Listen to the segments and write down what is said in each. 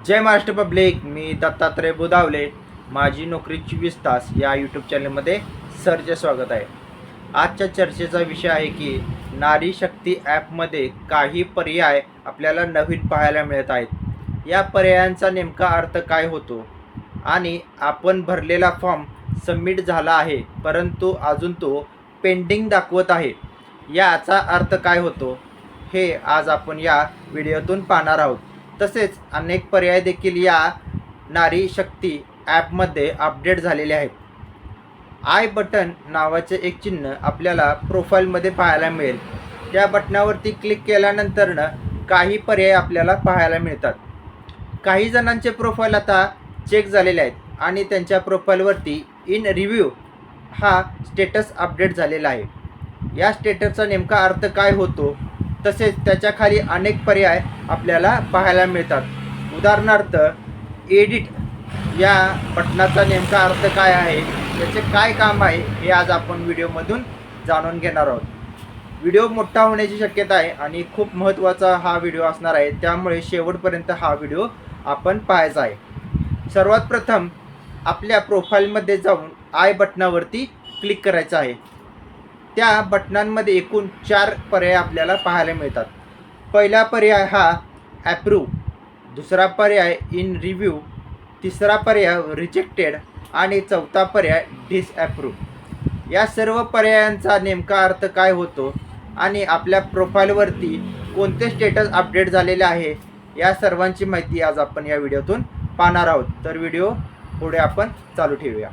जय Maharashtra public. मी दत्तात्रय बुधावले. माझी नोकरी 24 तास या यूट्यूब चॅनलमध्ये सरचे स्वागत आहे. आजच्या चर्चेचा विषय आहे की नारी शक्ती ॲपमध्ये काही पर्याय आपल्याला नवीन पाहायला मिळत आहेत. या पर्यायांचा नेमका अर्थ काय होतो आणि आपण भरलेला फॉर्म सबमिट झाला आहे परंतु अजून तो पेंडिंग दाखवत आहे, याचा अर्थ काय होतो हे आज आपण या व्हिडिओतून पाहणार आहोत. तसेच अनेक पर्याय देखील या नारी शक्ती ॲपमध्ये अपडेट झालेले आहेत. आय बटन नावाचे एक चिन्ह आपल्याला प्रोफाईलमध्ये पाहायला मिळेल. त्या बटनावरती क्लिक केल्यानंतरनं काही पर्याय आपल्याला पाहायला मिळतात. काही जणांचे प्रोफाईल आता चेक झालेले आहेत आणि त्यांच्या प्रोफाईलवरती इन रिव्ह्यू हा स्टेटस अपडेट झालेला आहे. या स्टेटसचा नेमका अर्थ काय होतो, तसेच त्याच्या खाली अनेक पर्याय आपल्याला पाहायला मिळतात. उदाहरणार्थ एडिट या बटनाचा नेमका अर्थ काय आहे, त्याचे काय काम आहे हे आज आपण व्हिडिओमधून जाणून घेणार आहोत. व्हिडिओ मोठा होण्याची शक्यता आहे आणि खूप महत्त्वाचा हा व्हिडिओ असणार आहे, त्यामुळे शेवटपर्यंत हा व्हिडिओ आपण पाहायचा आहे. सर्वात प्रथम आपल्या प्रोफाईलमध्ये जाऊन आय बटनावरती क्लिक करायचं आहे. त्या बटनांमध्ये एकूण 4 पर्याय आपल्याला पाहायला मिळतात. पहिला पर्याय हा ॲप्रूव्ह, दुसरा पर्याय इन रिव्ह्यू, तिसरा पर्याय रिजेक्टेड आणि चौथा पर्याय डिसॲप्रूव्ह. या सर्व पर्यायांचा नेमका अर्थ काय होतो आणि आपल्या प्रोफाईलवरती कोणते स्टेटस अपडेट झालेले आहे, या सर्वांची माहिती आज आपण या व्हिडिओतून पाहणार आहोत. तर व्हिडिओ पुढे आपण चालू ठेवूया.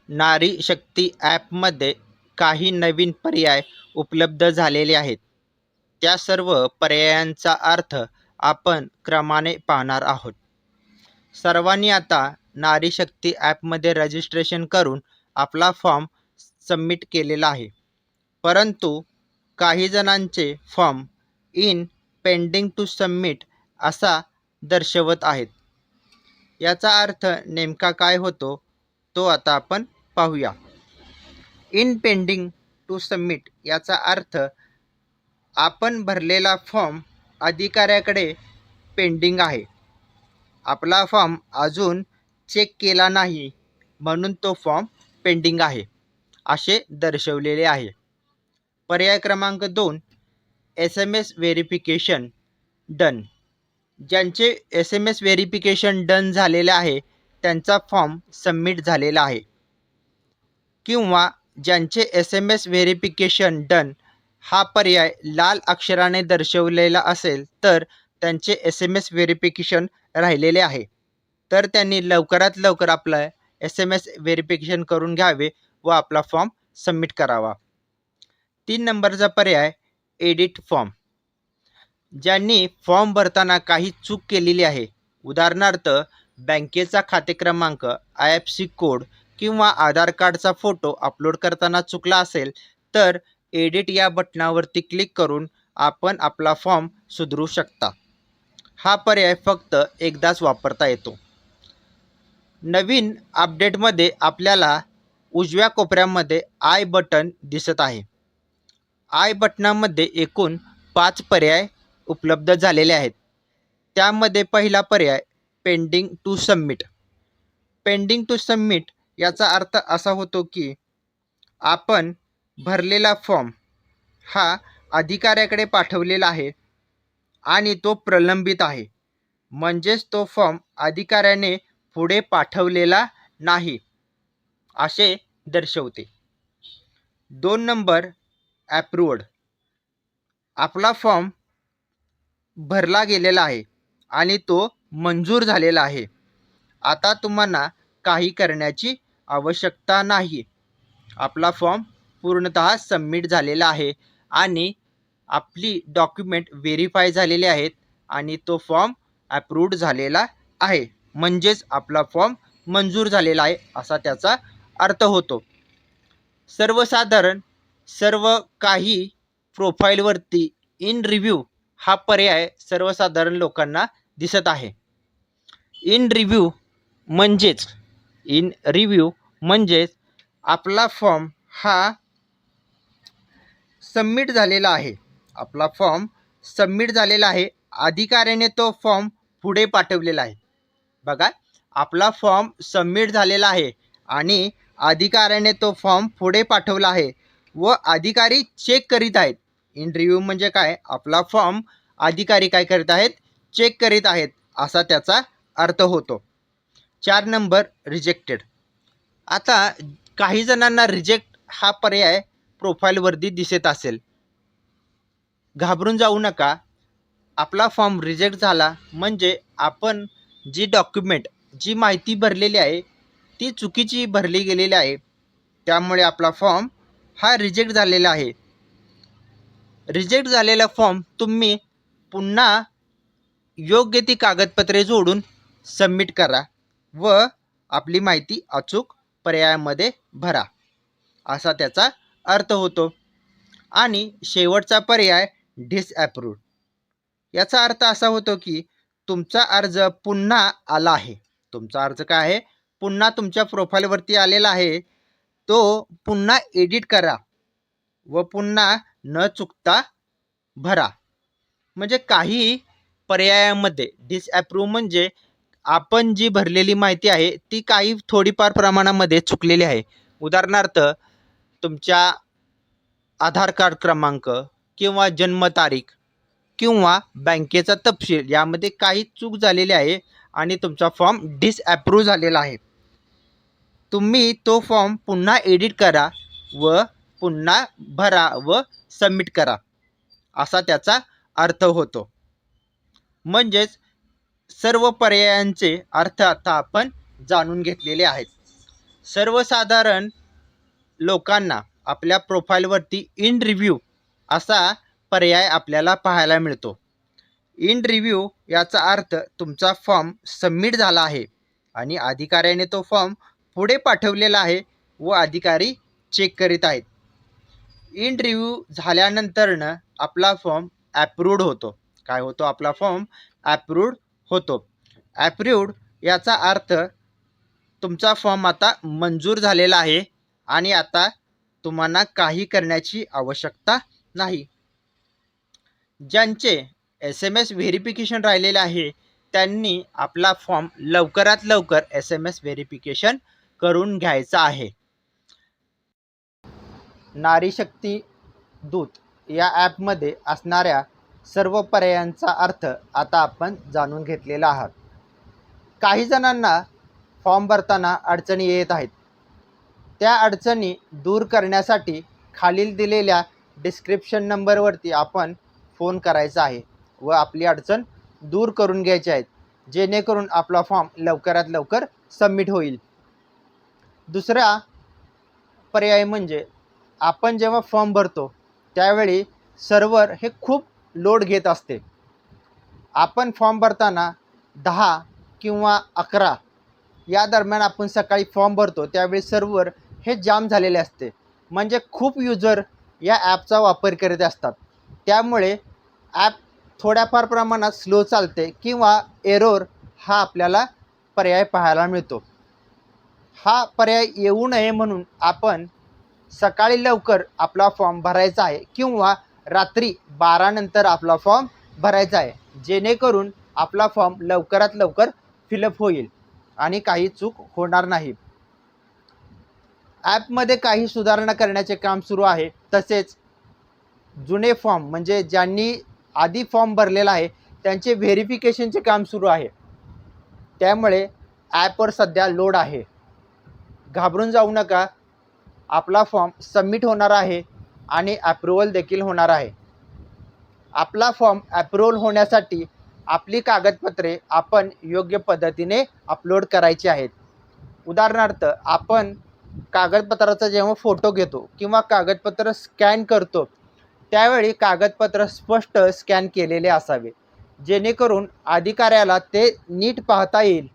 नारी शक्ती ॲपमध्ये काही नवीन पर्याय उपलब्ध झालेले आहेत. त्या सर्व पर्यायांचा अर्थ आपण क्रमाने पाहणार आहोत. सर्वांनी आता नारी शक्ती ॲपमध्ये रजिस्ट्रेशन करून आपला फॉर्म सबमिट केलेला आहे, परंतु काही जणांचे form in pending to submit असा दर्शवत आहेत. याचा अर्थ नेमका काय होतो तो आता आपण पाहूया. इन पेंडिंग टू सबमिट याचा अर्थ आपण भरलेला फॉर्म अधिकाऱ्याकडे पेंडिंग आहे. आपला फॉर्म अजून चेक केला नाही म्हणून तो फॉर्म पेंडिंग आहे असे दर्शवलेले आहे. पर्याय क्रमांक 2 SMS व्हेरिफिकेशन डन. ज्यांचे SMS व्हेरिफिकेशन डन झालेले आहे त्यांचा फॉर्म सबमिट झालेला आहे, किंवा ज्यांचे SMS व्हेरिफिकेशन डन हा पर्याय लाल अक्षराने दर्शवलेला असेल तर त्यांचे SMS व्हेरिफिकेशन राहिलेले आहे, तर त्यांनी लवकरात लवकर आपलं SMS व्हेरिफिकेशन करून घ्यावे व आपला फॉर्म सबमिट करावा. 3 नंबरचा पर्याय एडिट फॉर्म. ज्यांनी फॉर्म भरताना काही चूक केलेली आहे, उदाहरणार्थ बँकेचा खाते क्रमांक, IFSC कोड किंवा आधार कार्डचा फोटो अपलोड करताना चुकला असेल तर एडिट या बटनावरती क्लिक करून आपण आपला फॉर्म सुधारू शकता. हा पर्याय फक्त एकदाच वापरता येतो. नवीन अपडेटमध्ये आपल्याला उजव्या कोपऱ्यामध्ये आय बटन दिसत आहे. आय बटनामध्ये एकूण 5 पर्याय उपलब्ध झालेले आहेत. त्यामध्ये पहिला पर्याय pending to submit. Pending to submit याचा अर्थ असा होतो की आपण भरलेला फॉर्म हा अधिकाऱ्याकडे पाठवलेला आहे आणि तो प्रलंबित आहे, म्हणजेच तो फॉर्म अधिकाऱ्याने पुढे पाठवलेला नाही असे दर्शवते. 2 नंबर ॲप्रूव्ड. आपला फॉर्म भरला गेलेला आहे आणि तो मंजूर झालेला आहे. आता तुम्हाला काही करण्याची आवश्यकता नाही. आपला फॉर्म पूर्णतः सबमिट झालेला आहे आणि आपली डॉक्युमेंट व्हेरीफाय झालेले आहेत आणि तो फॉर्म अप्रूव्ड झालेला आहे, म्हणजेच आपला फॉर्म मंजूर झालेला आहे असा त्याचा अर्थ होतो. सर्वसाधारण सर्व काही प्रोफाईलवरती इन रिव्ह्यू हा पर्याय सर्वसाधारण लोकांना दिसत आहे. इन रिव्ह्यू म्हणजेच आपला फॉर्म हा सबमिट झालेला आहे. आपला फॉर्म सबमिट झालेला आहे. अधिकाऱ्याने तो फॉर्म पुढे पाठवलेला आहे. बघा, आपला फॉर्म सबमिट झालेला आहे आणि अधिकाऱ्याने तो फॉर्म पुढे पाठवला आहे व अधिकारी चेक करीत आहेत. इन रिव्ह्यू म्हणजे काय, आपला फॉर्म अधिकारी काय करीत आहेत, चेक करीत आहेत असा त्याचा अर्थ होतो. 4 नंबर रिजेक्टेड. आता काही जणांना रिजेक्ट हा पर्याय प्रोफाईलवरती दिसत असेल, घाबरून जाऊ नका. आपला फॉर्म रिजेक्ट झाला म्हणजे आपण जी डॉक्युमेंट, जी माहिती भरलेली आहे ती चुकीची भरली गेलेली आहे, त्यामुळे आपला फॉर्म हा रिजेक्ट झालेला आहे. रिजेक्ट झालेला फॉर्म तुम्ही पुन्हा योग्य ती कागदपत्रे जोडून सबमिट करा व आपली माहिती अचूक पर्यायामध्ये भरा असा त्याचा अर्थ होतो. आणि शेवटचा पर्याय डिसअप्रूव्ड. याचा अर्थ असा होतो की तुमचा अर्ज पुन्हा आला आहे. तुमचा अर्ज काय आहे, पुन्हा तुमच्या प्रोफाईलवरती आलेला आहे. तो पुन्हा एडिट करा व पुन्हा न चुकता भरा. म्हणजे काही पर्यायामध्ये डिसअप्रूव्ह म्हणजे आपण जी भरलेली माहिती आहे ती काही थोडीफार प्रमाणामध्ये चुकलेली आहे. उदाहरणार्थ, तुमच्या आधार कार्ड क्रमांक किंवा जन्मतारीख किंवा बँकेचा तपशील यामध्ये काही चूक झालेली आहे आणि तुमचा फॉर्म डिसअप्रूव्ह झालेला आहे. तुम्ही तो फॉर्म पुन्हा एडिट करा व पुन्हा भरा व सबमिट करा असा त्याचा अर्थ होतो. म्हणजेच सर्व पर्यायांचे अर्थ आता आपण जाणून घेतलेले आहेत. सर्वसाधारण लोकांना आपल्या प्रोफाईलवरती इन रिव्ह्यू असा पर्याय आपल्याला पाहायला मिळतो. इन रिव्ह्यू याचा अर्थ तुमचा फॉर्म सबमिट झाला आहे आणि अधिकाऱ्याने तो फॉर्म पुढे पाठवलेला आहे व अधिकारी चेक करीत आहेत. इन रिव्ह्यू झाल्यानंतरनं आपला फॉर्म ॲप्रूव्ड होतो. काय होतो, आपला फॉर्म ॲप्रूव्ड होतो. ॲप्रूव्ड याचा अर्थ तुमचा फॉर्म आता मंजूर झालेला आहे आणि आता तुम्हाला काही करण्याची आवश्यकता नाही. ज्यांचे SMS व्हेरिफिकेशन राहिलेले आहे त्यांनी आपला फॉर्म लवकरात लवकर SMS व्हेरिफिकेशन करून घ्यायचा आहे. नारी शक्ती दूत या ॲपमध्ये असणाऱ्या सर्व पर्यायांचा अर्थ आता आपण जाणून घेतलेला आहात. काही जणांना फॉर्म भरताना अडचणी येत आहेत. त्या अडचणी दूर करण्यासाठी खालील दिलेल्या डिस्क्रिप्शन नंबरवरती आपण फोन करायचा आहे व आपली अडचण दूर करून घ्यायची आहे, जेणेकरून आपला फॉर्म लवकरात लवकर सबमिट होईल. दुसरा पर्याय म्हणजे आपण जेव्हा फॉर्म भरतो त्यावेळी सर्व्हर हे खूप लोड घेत असते. आपण फॉर्म भरताना 10 किंवा 11 या दरम्यान आपण सकाळी फॉर्म भरतो त्यावेळी सर्व्हर हे जाम झालेले असते. म्हणजे खूप युजर या ॲपचा वापर करीत असतात. त्यामुळे ॲप थोड्याफार प्रमाणात स्लो चालते किंवा एरर हा आपल्याला पर्याय पाहायला मिळतो. हा पर्याय येऊ नये म्हणून आपण सकाळी लवकर आपला फॉर्म भरायचा आहे किंवा रात्री 12 नंतर आपला फॉर्म भरायचा आहे, जेणेकरून आपला फॉर्म लवकरात लवकर फिलअप होईल आणि काही चूक होणार नाही. ॲपमध्ये काही सुधारणा करण्याचे काम सुरू आहे. तसेच जुने फॉर्म म्हणजे ज्यांनी आधी फॉर्म भरलेला आहे त्यांचे व्हेरिफिकेशनचे काम सुरू आहे. त्यामुळे ॲपवर सध्या लोड आहे. घाबरून जाऊ नका. आपला फॉर्म सबमिट होणार आहे आणि ॲप्रूव्हल देखील होणार आहे. आपला फॉर्म ॲप्रूव्हल होण्यासाठी आपली कागदपत्रे आपण योग्य पद्धतीने अपलोड करायची आहेत. उदाहरणार्थ, आपण कागदपत्राचा जेव्हा फोटो घेतो किंवा कागदपत्र स्कॅन करतो त्यावेळी कागदपत्र स्पष्ट स्कॅन केलेले असावे, जेणेकरून अधिकाऱ्याला ते नीट पाहता येईल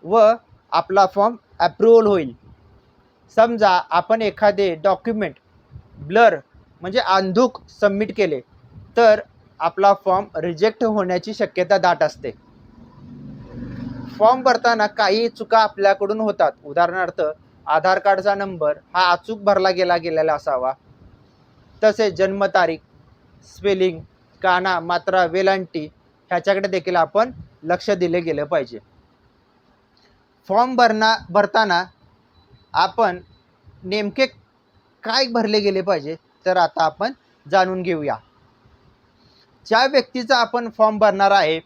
व आपला फॉर्म ॲप्रूव्हल होईल. समजा आपण एखादे डॉक्युमेंट ब्लर म्हणजे अंधुक सबमिट केले तर आपला फॉर्म रिजेक्ट होण्याची शक्यता दाट असते. फॉर्म भरताना काही चुका आपल्याकडून होतात. उदाहरणार्थ, आधार कार्डचा नंबर हा अचूक भरला गेलेला असावा. तसेच जन्मतारीख, स्पेलिंग, काना, मात्रा, वेलांटी ह्याच्याकडे देखील आपण लक्ष दिले गेलं पाहिजे. फॉर्म भरताना आपण नेमके काय भरले गेले पाहिजे तर आता आपण जाणून घेऊया. ज्या व्यक्तीचा आपण फॉर्म भरणार आहे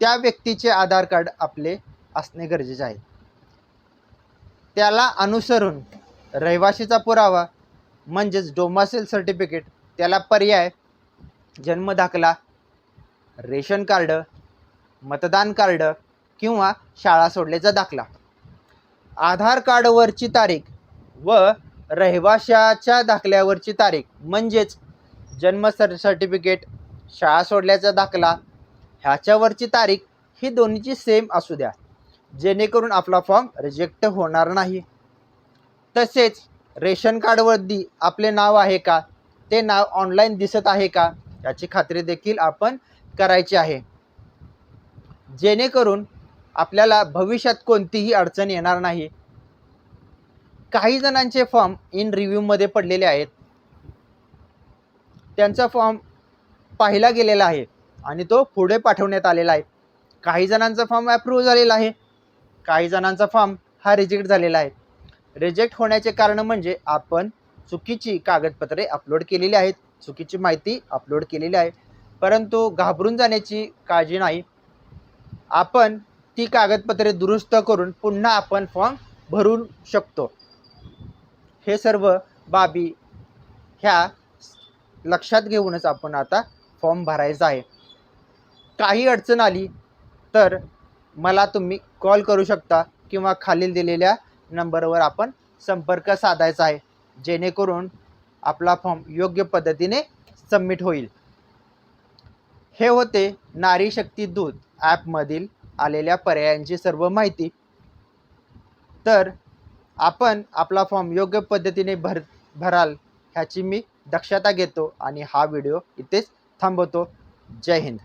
त्या व्यक्तीचे आधार कार्ड आपले असणे गरजेचे आहे. त्याला अनुसरून रहिवासीचा पुरावा म्हणजेच डोमासिल सर्टिफिकेट, त्याला पर्याय जन्म दाखला, रेशन कार्ड, मतदान कार्ड किंवा शाळा सोडल्याचा दाखला. आधार कार्डवरची तारीख व रहिवाशाच्या दाखल्यावरची तारीख म्हणजेच जन्म सर्टिफिकेट, शाळा सोडल्याचा दाखला ह्याच्यावरची तारीख ही दोन्हीची सेम असू द्या, जेणेकरून आपला फॉर्म रिजेक्ट होणार नाही. तसेच रेशन कार्डवरती आपले नाव आहे का, ते नाव ऑनलाईन दिसत आहे का याची खात्री देखील आपण करायची आहे, जेणेकरून आपल्याला भविष्यात कोणतीही अडचण येणार नाही. काही जणांचे फॉर्म इन रिव्ह्यूमध्ये पडलेले आहेत, त्यांचा फॉर्म पाहिला गेलेला आहे आणि तो पुढे पाठवण्यात आलेला आहे. काही जणांचा फॉर्म अप्रूव्ह झालेला आहे, काही जणांचा फॉर्म हा रिजेक्ट झालेला आहे. रिजेक्ट होण्याचे कारण म्हणजे आपण चुकीची कागदपत्रे अपलोड केलेली आहेत, चुकीची माहिती अपलोड केलेली आहे. परंतु घाबरून जाण्याची काळजी नाही, आपण ती कागदपत्रे दुरुस्त करून पुन्हा आपण फॉर्म भरू शकतो. हे सर्व बाबी ह्या लक्षात घेऊनच आपण आता फॉर्म भरायचा आहे. काही अडचण आली तर मला तुम्ही कॉल करू शकता किंवा खालील दिलेल्या नंबरवर आपण संपर्क साधायचा आहे, जेणेकरून आपला फॉर्म योग्य पद्धतीने सबमिट होईल. हे होते नारी शक्ती दूत ॲपमधील आलेल्या पर्यायांची सर्व माहिती. तर आपण आपला फॉर्म योग्य पद्धतीने भराल ह्याची मी दक्षता घेतो आणि हा व्हिडिओ इथेच थांबवतो. जय हिंद.